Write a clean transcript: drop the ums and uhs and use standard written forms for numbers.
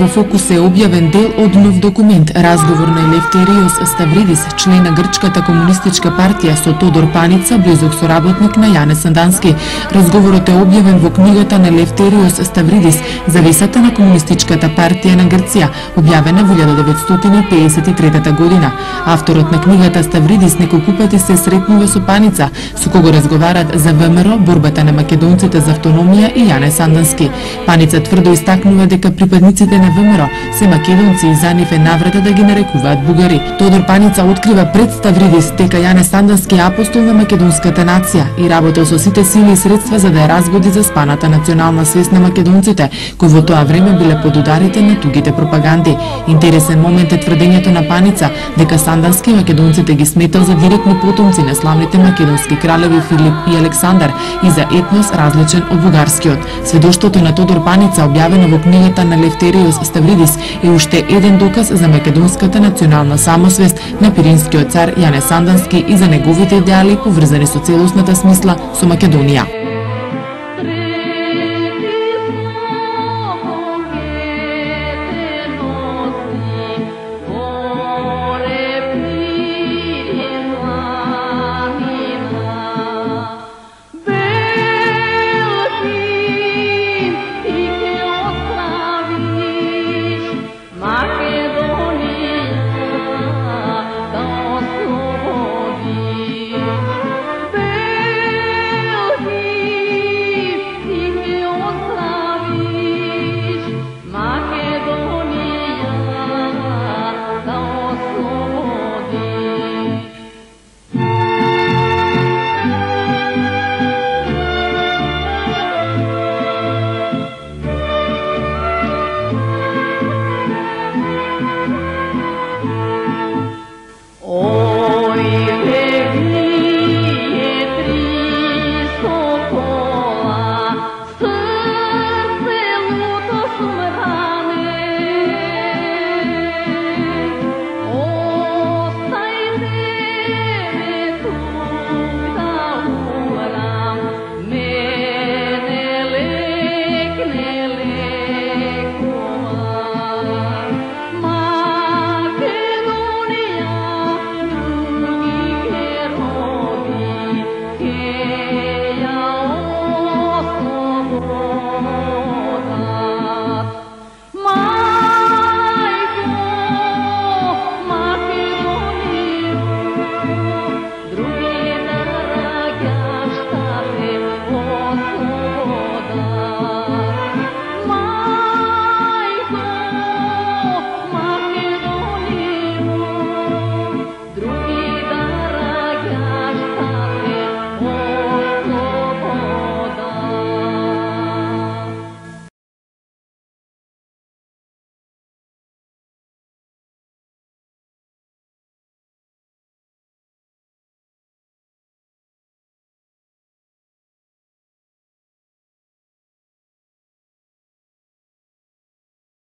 Во фокус е објавен дел од нов документ, разговор на Елефтериос Ставридис, член на Грчката комунистичка партија со Тодор Паница, близок соработник на Јане Сандански. Разговорот е објавен во книгата на Елефтериос Ставридис, Зависата на комунистичката партија на Грција, објавена во 1953 година. Авторот на книгата Ставридис неколку пати се сретнува со Паница, со кого разговарат за ВМРО, борбата на македонците за автономија и Јане Сандански. Паница тврдо истакнува дека припадниците на ВМРО се македонци и за нив е навреда да ги нарекуваат бугари. Тодор Паница открива пред Ставридис дека Јане Сандански е апостол на македонската нација и работел со сите сили и средства за да ја разбуди за спаната национална свест на македонците, кои во тоа време биле под ударите на тугите пропаганди. Интересен момент е тврдењето на Паница дека Сандански македонците ги сметал за директни потомци на славните македонски кралеви Филип и Александар и за етнос различен од бугарскиот. Сведоштвото на Тодор Паница, објавено во книгата на Елефтериос Ставридис, е уште еден доказ за македонската национална самосвест на пиринскиот цар Јане Сандански и за неговите идеали поврзани со целосната смисла со Македонија.